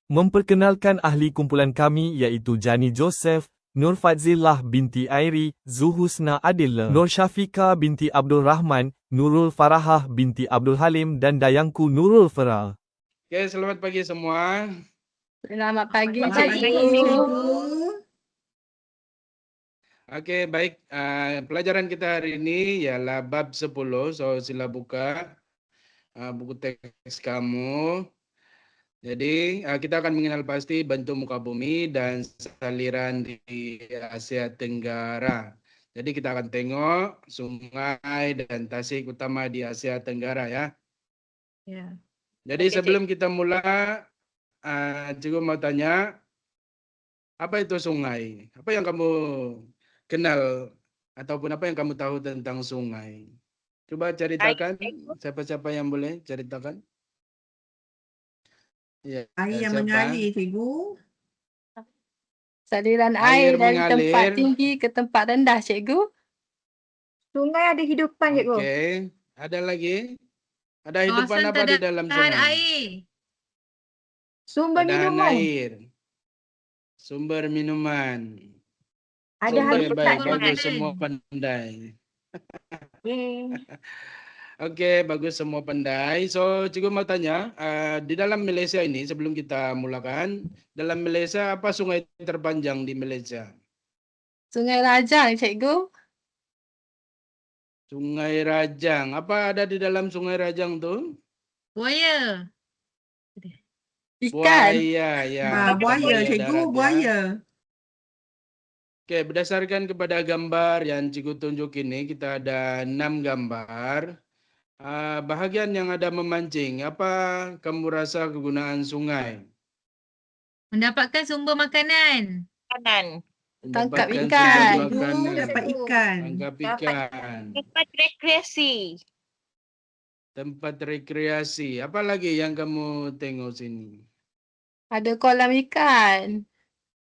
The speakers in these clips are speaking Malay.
Memperkenalkan ahli kumpulan kami iaitu Jani Joseph, Nur Fadzillah binti Airi, Zuhusna Adillah, Nur Syafiqah binti Abdul Rahman, Nurul Farahah binti Abdul Halim dan dayangku Nurul Farah. Oke, selamat pagi semua. Selamat pagi, Selamat pagi, Cikgu. Cikgu. Oke, baik. Pelajaran kita hari ini ialah bab 10. So, sila buka buku teks kamu. Jadi, kita akan mengenal pasti bentuk muka bumi dan saliran di Asia Tenggara. Jadi, kita akan tengok sungai dan tasik utama di Asia Tenggara ya. Ya. Jadi, Oke, sebelum kita mula, Cikgu mau tanya, apa itu sungai? Apa yang kamu kenal ataupun apa yang kamu tahu tentang sungai? Coba ceritakan, siapa-siapa yang boleh ceritakan? Ya, Air yang siapa? mengalir, Cikgu. Saliran Air air dari tempat mengalir. tinggi ke tempat rendah, Cikgu. Sungai ada hidupan, Cikgu. Oke, ada lagi? Ada hidupan Kawasan apa di dalam tahan sungai? air. Sumber Tahan minuman. air. Sumber minuman. Ada Oke, habitat. baik, Sumber bagus makanan. semua pandai. Hmm. Oke, bagus semua pandai. So, cikgu mau tanya, di dalam Malaysia ini, sebelum kita mulakan, dalam Malaysia apa sungai terpanjang di Malaysia? Sungai Rajang, Cikgu. Sungai Rajang. Apa ada di dalam Sungai Rajang tuh? Buaya. Ikan. Buaya, ya. Buaya, darat, Cikgu, ya. buaya. Oke, berdasarkan kepada gambar yang cikgu tunjuk ini, kita ada 6 gambar. Bahagian yang ada memancing, apa kamu rasa kegunaan sungai? Mendapatkan sumber makanan. Makanan. Tangkap Mendapatkan ikan. sumber Cikgu, makanan. dapat ikan. Tangkap Dapat ikan. Tempat rekreasi. Tempat rekreasi. Apa lagi yang kamu tengok sini? Ada kolam ikan.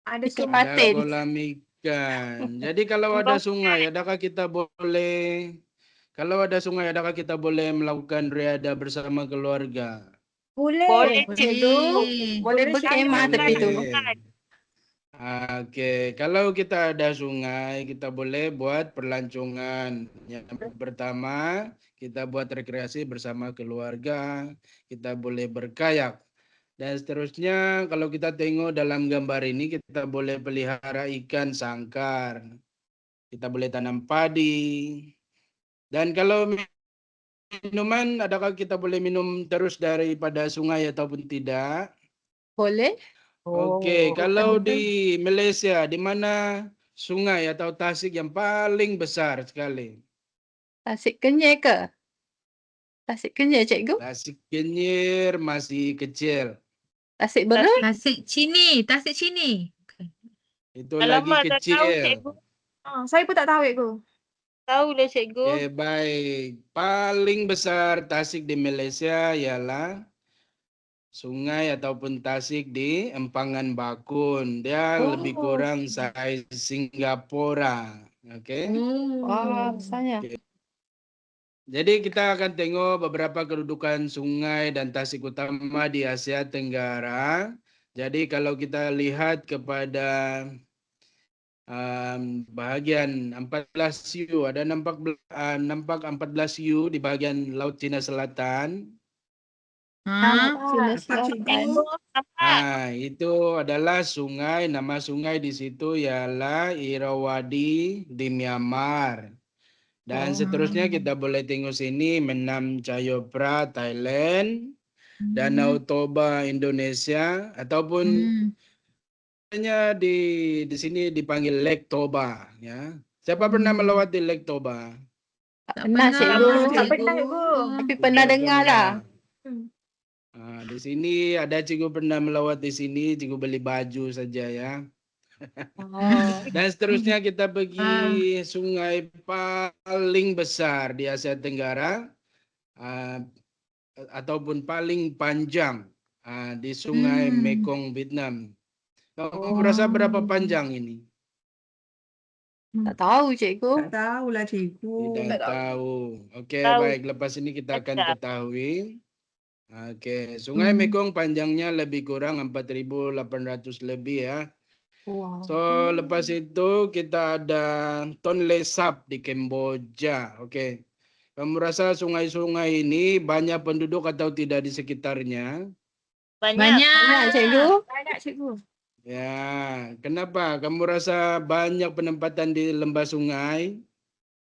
Ada Ikan sungai. Ada patin. kolam ikan. Jadi kalau ada sungai, adakah kita boleh melakukan riadah bersama keluarga? Boleh, Boleh. Cikgu. Boleh berkemah tepi tu. Boleh. Oke, kalau kita ada sungai, kita boleh buat perlancongan. Yang pertama, kita buat rekreasi bersama keluarga, kita boleh berkayak. Dan seterusnya, kalau kita tengok dalam gambar ini, kita boleh pelihara ikan sangkar. Kita boleh tanam padi. Dan kalau minuman, adakah kita boleh minum terus daripada sungai ataupun tidak? Boleh. Oke, kalau di Malaysia, di mana sungai atau tasik yang paling besar sekali? Tasik Kenyir ke? Tasik Kenyir, Cikgu. Tasik Kenyir masih kecil. Tasik Beru. Tasik Cini. Tasik Cini. Itu lagi kecil. Saya pun tak tahu, Cikgu. Tahu dah cikgu. Oke, baik. Paling besar tasik di Malaysia ialah sungai ataupun tasik di Empangan Bakun. Dia lebih kurang saiz Singapura. Oke. Wah, besarnya. Jadi kita akan tengok beberapa kedudukan sungai dan tasik utama di Asia Tenggara. Jadi kalau kita lihat kepada bahagian 14U, ada nampak 14U di bahagian Laut Cina Selatan. Dapat, Cikgu. Itu adalah sungai, nama sungai di situ ialah Irrawaddy di Myanmar. Dan seterusnya kita boleh tengok sini Menam Chayopra Thailand, Danau Toba Indonesia, ataupun hanya di sini dipanggil Lake Toba, ya. Siapa pernah melewati Lake Toba? Tak pernah, Cikgu. Tak pernah, Cikgu. Tapi pernah dengar lah. Di sini ada cikgu pernah melewati sini, cikgu beli baju saja ya. Dan seterusnya kita pergi sungai paling besar di Asia Tenggara ataupun paling panjang di Sungai Mekong Vietnam. Kamu merasa berapa panjang ini? Tak tahu, Cikgu. Tak tahulah, Cikgu. Tidak tahu. Oke, baik. Lepas ini kita akan ketahui. Oke, Sungai Mekong panjangnya lebih kurang 4.800 lebih ya. Wow. So, lepas itu kita ada Tonle Sap di Kamboja. Oke. Kamu rasa sungai-sungai ini banyak penduduk atau tidak di sekitarnya? Banyak. Banyak cikgu. Banyak cikgu. Ya, kenapa? Kamu rasa banyak penempatan di lembah sungai?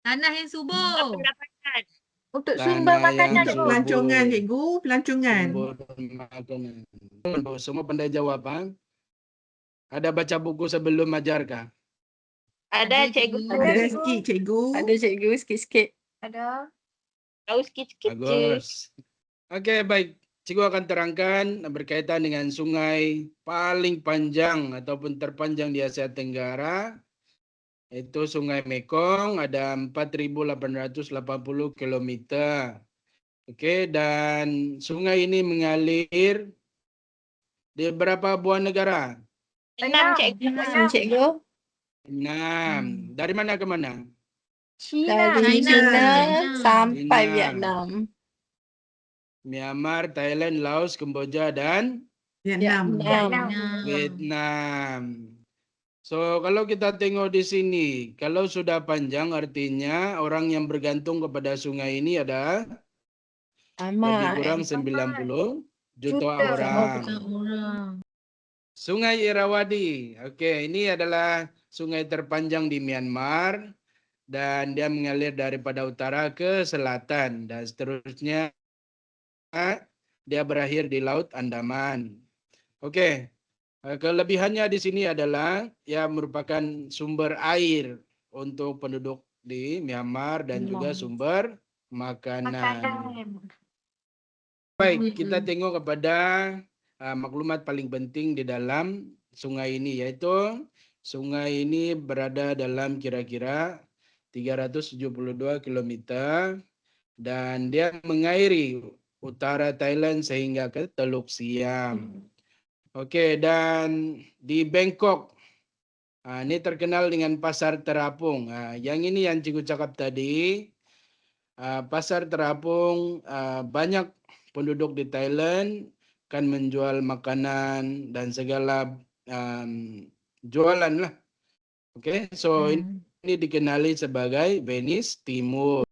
Tanah yang subur. Pendapatan. Untuk sumber Tanah yang makanan Untuk cikgu. pelancongan, subur. cikgu. Pelancongan. Sumber makanan. Semua pandai jawab, ha? Ada baca buku sebelum ajar kah? Ada cikgu. Ada sikit, cikgu. Ada cikgu sikit-sikit. Ada. Tahu sikit-sikit je. Bagus. Oke, baik. Cikgu akan terangkan berkaitan dengan sungai paling panjang ataupun terpanjang di Asia Tenggara. Itu Sungai Mekong, ada 4.880 km. Oke, dan sungai ini mengalir di beberapa buah negara? 6 cikgu. Cikgu. 6. Dari mana ke mana? China. Dari China. China sampai China. Vietnam. Myanmar, Thailand, Laos, Kamboja, dan Vietnam. Vietnam. Vietnam. So, kalau kita tengok di sini, kalau sudah panjang artinya orang yang bergantung kepada sungai ini ada lebih kurang Amat. 90 juta Juta. orang. Orang. Sungai Irrawaddy. Oke, ini adalah sungai terpanjang di Myanmar dan dia mengalir daripada utara ke selatan dan seterusnya dia berakhir di Laut Andaman. Oke. Kelebihannya di sini adalah ya merupakan sumber air untuk penduduk di Myanmar dan juga sumber makanan. Baik, kita tengok kepada maklumat paling penting di dalam sungai ini, yaitu sungai ini berada dalam kira-kira 372 km dan dia mengairi utara Thailand sehingga ke Teluk Siam. Oke, dan di Bangkok, ini terkenal dengan Pasar Terapung. Yang ini yang cikgu cakap tadi, Pasar Terapung banyak penduduk di Thailand kan menjual makanan dan segala jualan lah. Oke, so ini dikenali sebagai Venice Timur.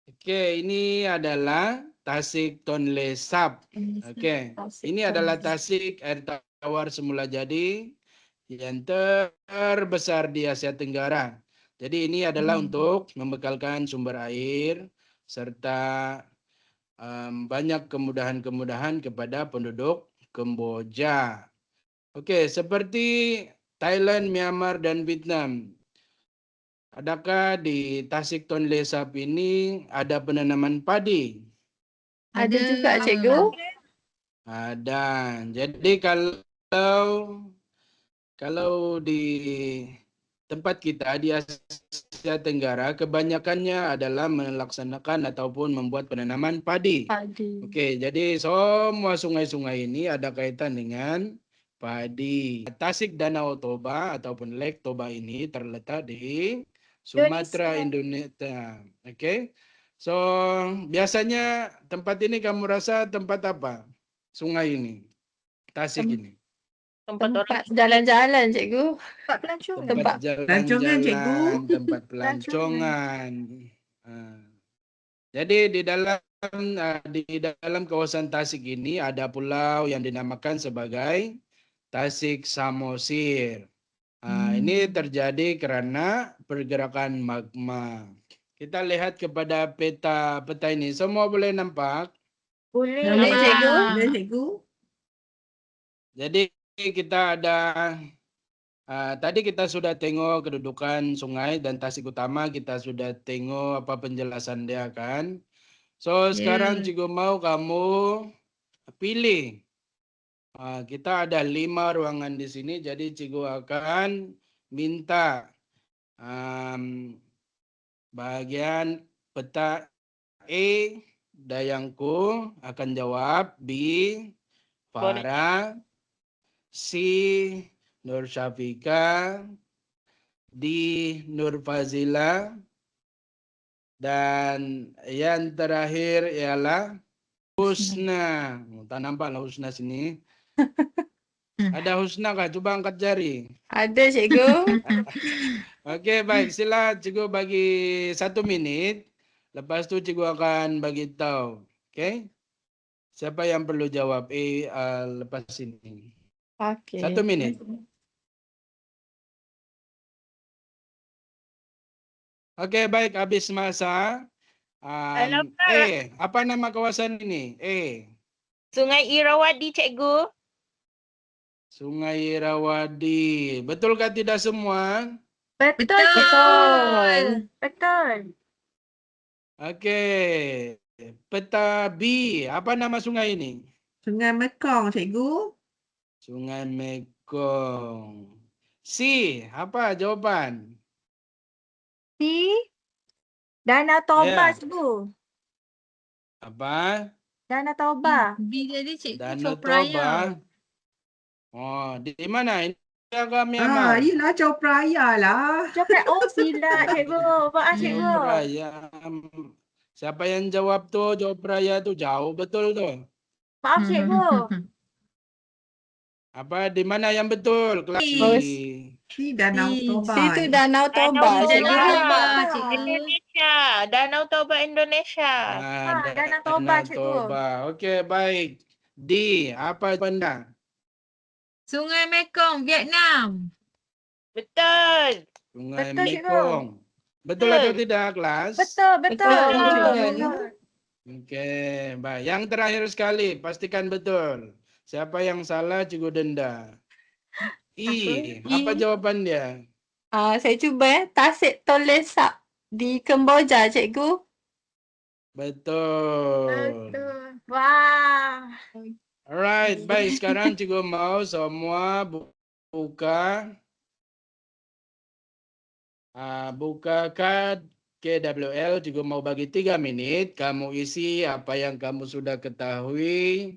Oke, ini adalah Tasik Tonle Sap. Oke, ini adalah tasik air tawar semula jadi yang terbesar di Asia Tenggara. Jadi ini adalah untuk membekalkan sumber air serta banyak kemudahan-kemudahan kepada penduduk Kamboja. Oke, seperti Thailand, Myanmar, dan Vietnam. Adakah di Tasik Tonle Sap ini ada penanaman padi? Ada juga cikgu. Ada. Jadi kalau di tempat kita di Asia Tenggara kebanyakannya adalah melaksanakan ataupun membuat penanaman padi. Padi. Oke, jadi semua sungai-sungai ini ada kaitan dengan padi. Tasik Danau Toba ataupun Lake Toba ini terletak di Sumatera, Indonesia. Oke. So, biasanya tempat ini kamu rasa tempat apa? Sungai ini. Tasik ini. Tempat jalan-jalan cikgu. Tempat pelancongan. Tempat Pelancongan, cikgu. jalan-jalan, tempat pelancongan. Jadi di dalam kawasan Tasik ini ada pulau yang dinamakan sebagai Tasik Samosir. Ini terjadi karena pergerakan magma. Kita lihat kepada peta ini. Semua boleh nampak? Boleh. Boleh cikgu. Boleh, cikgu. Jadi kita ada tadi kita sudah tengok kedudukan sungai dan Tasik Utama, kita sudah tengok apa penjelasan dia kan. So sekarang cikgu mau kamu pilih. Kita ada 5 ruangan di sini, jadi cikgu akan minta bagian peta A, Dayangku akan jawab, B, Farah, C, Nur Syafika, D, Nur Fazila, dan yang terakhir ialah Husna. Tak nampak lah Husna sini. Ada Husna kah? Cuba angkat jari. Ada cikgu. Okey, baik. Sila cikgu bagi 1 minit. Lepas tu cikgu akan bagi tahu. Okey? Siapa yang perlu jawab lepas ini? Okey. 1 minit. Okey, baik. Habis masa. Alam, Apa nama kawasan ini? Sungai Irawadi, cikgu. Sungai Irawadi. Betulkah tidak semua? Betul, Betul. betul. Betul. Okey. Peta B. Apa nama sungai ini? Sungai Mekong, cikgu. Sungai Mekong. C. Apa jawapan? Si Danau Toba, Ya. cikgu. Apa? Danau Toba. B tadi cikgu Danau Copraya. Toba. Oh, di mana? India ke Ah, Myanmar? yelah Chao Phraya lah. Coklat. Oh, silap, cikgu. Maaf, Jauh cikgu. Praya. Siapa yang jawab tu? Jauh Praya tu jauh betul tu. Maaf, cikgu. Apa di mana yang betul? Kelas Oh, Di Danau Di Toba. Situ Danau Toba, Danau cikgu. Toba. Cikgu. Indonesia. Danau Toba, Indonesia. Danau Toba, Danau cikgu. Toba. Okey, baik. D. Apa benda? Sungai Mekong, Vietnam. Betul. Sungai Betul, cikgu. Mekong. Betul atau tidak, kelas? Betul, betul. Betul, cikgu. Okey, baik. Yang terakhir sekali, pastikan betul. Siapa yang salah, cikgu denda. I. Apa jawapan dia? Saya cuba Tasik Tolesak di Kemboja, cikgu. Betul. Betul. Wah. Alright, baik. Sekarang cikgu mau semua buka kad KWL. Cikgu mau bagi 3 minit. Kamu isi apa yang kamu sudah ketahui,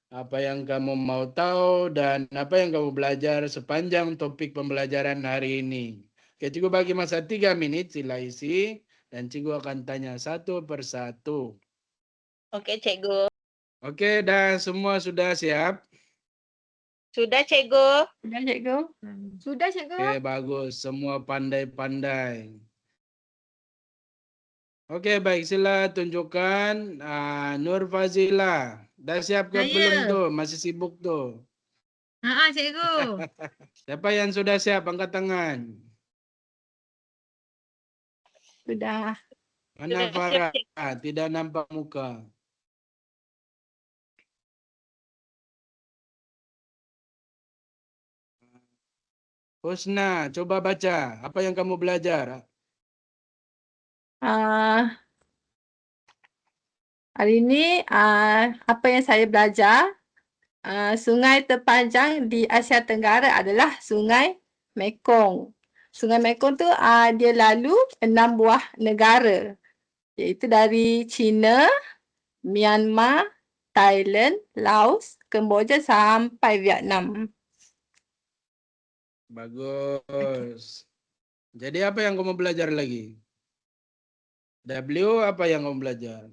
apa yang kamu mau tahu, dan apa yang kamu belajar sepanjang topik pembelajaran hari ini. Oke, cikgu bagi masa 3 menit. Sila isi. Dan cikgu akan tanya satu persatu. Okey, cikgu. Oke, dah semua sudah siap? Sudah, cikgu. Sudah, cikgu. Sudah, cikgu. Oke, bagus. Semua pandai-pandai. Oke, baik. Sila tunjukkan Nur Fazila. Dah siap ke Saya. belum tu? Masih sibuk tu. Cikgu. Siapa yang sudah siap? Angkat tangan. Sudah. Mana Sudah Farah? siap, Tidak nampak muka. Husna, coba baca. Apa yang kamu belajar? Hari ini apa yang saya belajar, sungai terpanjang di Asia Tenggara adalah Sungai Mekong. Sungai Mekong tu dia lalu 6 buah negara, iaitu dari China, Myanmar, Thailand, Laos, Kemboja sampai Vietnam. Bagus. Jadi apa yang kamu belajar lagi? W apa yang kamu belajar?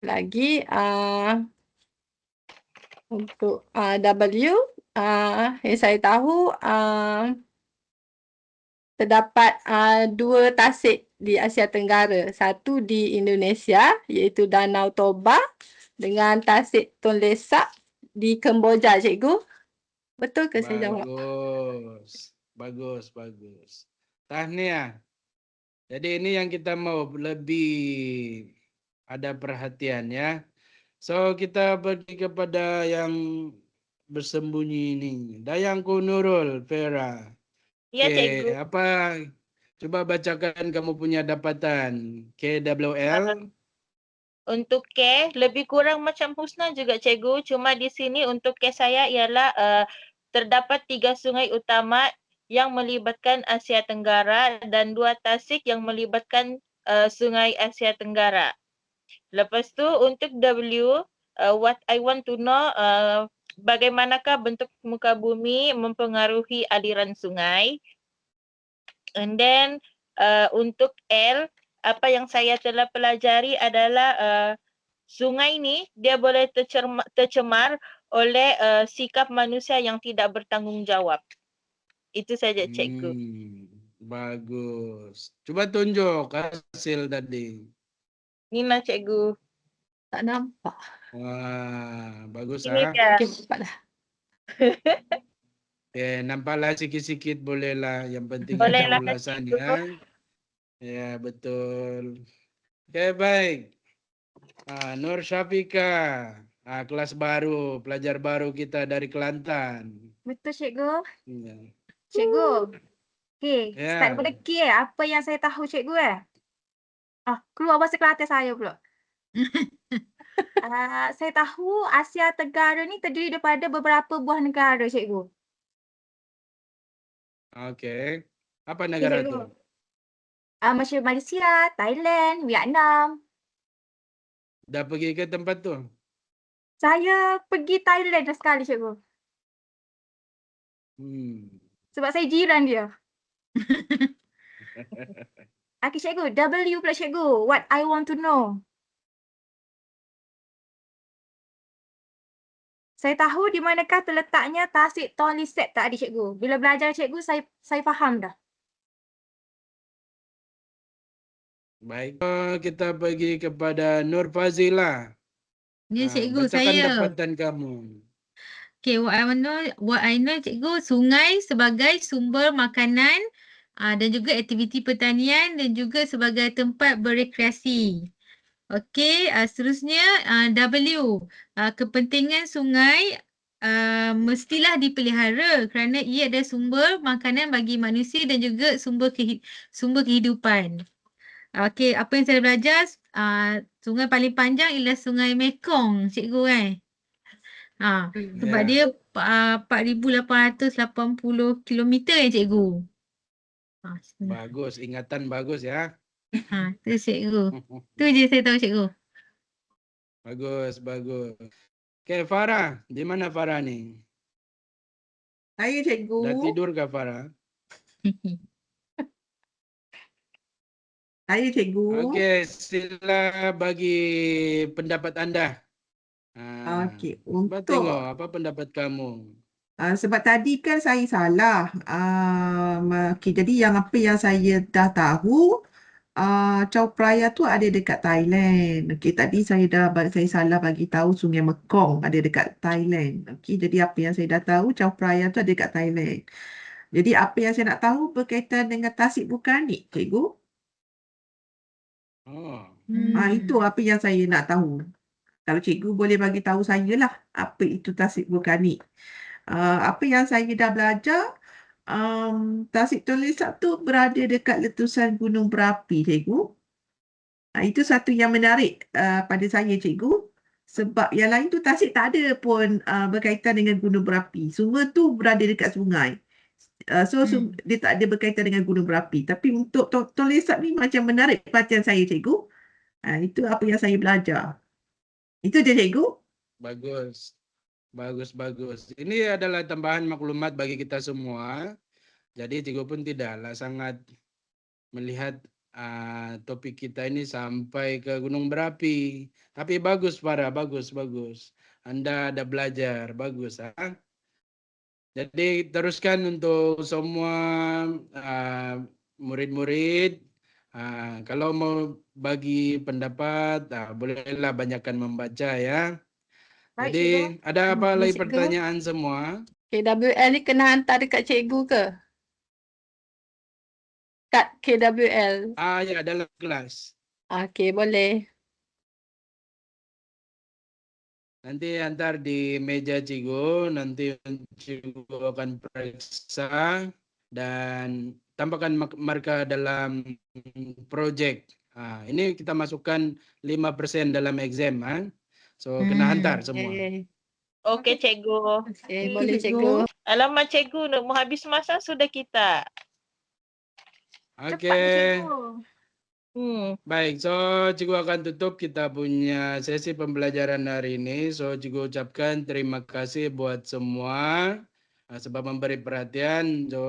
Lagi untuk W yang saya tahu terdapat 2 tasik di Asia Tenggara. Satu di Indonesia iaitu Danau Toba dengan Tasik Tonle Sap di Kemboja, cikgu. Betul ke saya jawab? Bagus. Bagus, bagus. Tahniah. Jadi ini yang kita mau lebih ada perhatian ya. So kita pergi kepada yang bersembunyi ini. Dayangku Nurul, Vera. Ya, Oke, cikgu. apa? Coba bacakan kamu punya dapatan. KWL. Untuk K, lebih kurang macam Husna juga, cikgu. Cuma di sini untuk K saya ialah terdapat 3 sungai utama yang melibatkan Asia Tenggara dan 2 tasik yang melibatkan sungai Asia Tenggara. Lepas tu untuk W, what I want to know, bagaimanakah bentuk muka bumi mempengaruhi aliran sungai. And then untuk L, apa yang saya telah pelajari adalah sungai ni dia boleh tercemar oleh sikap manusia yang tidak bertanggungjawab. Itu saja cikgu. Bagus. Coba tunjuk hasil tadi. Ni lah cikgu. Tak nampak. Wah, bagus Ini ah. dia. Okey, nampak dah. Nampaklah sikit-sikit bolehlah. Yang penting Boleh ada lah, ulasan cikgu. ya. Ya, betul. Okey, baik. Nur Syafika. Kelas baru, pelajar baru kita dari Kelantan. Betul cikgu. Ya. Cikgu. Okey, Ya. start daripada K apa yang saya tahu cikgu keluar bahasa Kelantan saya pula. Saya tahu Asia Tenggara ni terdiri daripada beberapa buah negara cikgu. Okey. Apa negara cikgu. tu? Macam Malaysia, Thailand, Vietnam. Dah pergi ke tempat tu? Saya pergi Thailand dah sekali cikgu. Sebab saya jiran dia. Okey cikgu, W pula cikgu. What I want to know. Saya tahu di manakah terletaknya Tasik Tonle Sap tadi cikgu. Bila belajar cikgu saya faham dah. Baik. Kita pergi kepada Nur Fazila. Ya cikgu, Bacakan saya. dapatan kamu. Okay, what I know cikgu, sungai sebagai sumber makanan dan juga aktiviti pertanian dan juga sebagai tempat berekreasi. Okey, seterusnya W. Kepentingan sungai mestilah dipelihara kerana ia adalah sumber makanan bagi manusia dan juga sumber kehidupan. Okey, apa yang saya belajar, sungai paling panjang ialah Sungai Mekong, cikgu kan? Sebab dia 4,880 kilometer ya cikgu. Bagus, ingatan bagus ya. Tu cikgu. Tu je saya tahu cikgu. Bagus, bagus. Okey, Farah. Di mana Farah ni? Saya cikgu. Dah tidur ke Farah? Saya cikgu. Okey, sila bagi pendapat anda. Okey, Cuba tengok apa pendapat kamu. sebab tadi kan saya salah. Okay, jadi apa yang saya dah tahu, Chao Phraya tu ada dekat Thailand. Okey, tadi saya salah bagi tahu Sungai Mekong ada dekat Thailand. Okey, jadi apa yang saya dah tahu Chao Phraya tu ada dekat Thailand. Jadi apa yang saya nak tahu berkaitan dengan tasik vulkanik, cikgu? Itu apa yang saya nak tahu. Kalau cikgu boleh bagi tahu saya lah apa itu tasik vulkanik. Apa yang saya dah belajar, Tasik Tonle Sap tu berada dekat letusan gunung berapi, cikgu. Itu satu yang menarik pada saya, cikgu. Sebab yang lain tu tasik tak ada pun berkaitan dengan gunung berapi. Semua tu berada dekat sungai. So dia tak ada berkaitan dengan gunung berapi. Tapi untuk Tonle Sap ni macam menarik perhatian saya, cikgu. Itu apa yang saya belajar. Itu je, cikgu. Bagus. Bagus, bagus. Ini adalah tambahan maklumat bagi kita semua. Jadi cikgu pun tidaklah sangat melihat topik kita ini sampai ke gunung berapi. Tapi bagus, Farah. Bagus, bagus. Anda ada belajar. Bagus. Jadi teruskan untuk semua murid-murid. Kalau mau bagi pendapat, bolehlah banyakkan membaca ya. Baik, Jadi cikgu. ada apa lagi Cikgu. pertanyaan semua? KWL ni kena hantar dekat cikgu ke? Kat KWL. Ya, dalam kelas. Okey, boleh. Nanti hantar di meja cikgu, nanti cikgu akan periksa dan tambahkan markah dalam projek. Ini kita masukkan 5% dalam exam. So kena hantar semua. Okey cikgu. Okey, boleh cikgu. Alamak cikgu, nak mau habis masa sudah kita. Okey. Baik, so cikgu akan tutup kita punya sesi pembelajaran hari ini. So cikgu ucapkan terima kasih buat semua sebab memberi perhatian. So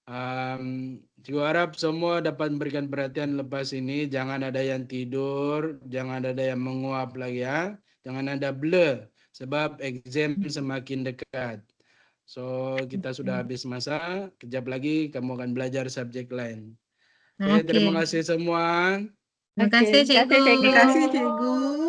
Cikgu harap semua dapat memberikan perhatian lepas ini. Jangan ada yang tidur, jangan ada yang menguap lagi ya. Jangan ada blur sebab exam semakin dekat. So kita sudah habis masa, kejap lagi kamu akan belajar subjek lain. Oke, terima Okey. kasih semua. Terima Okey, kasih terima kasih, cikgu. Terima kasih cikgu.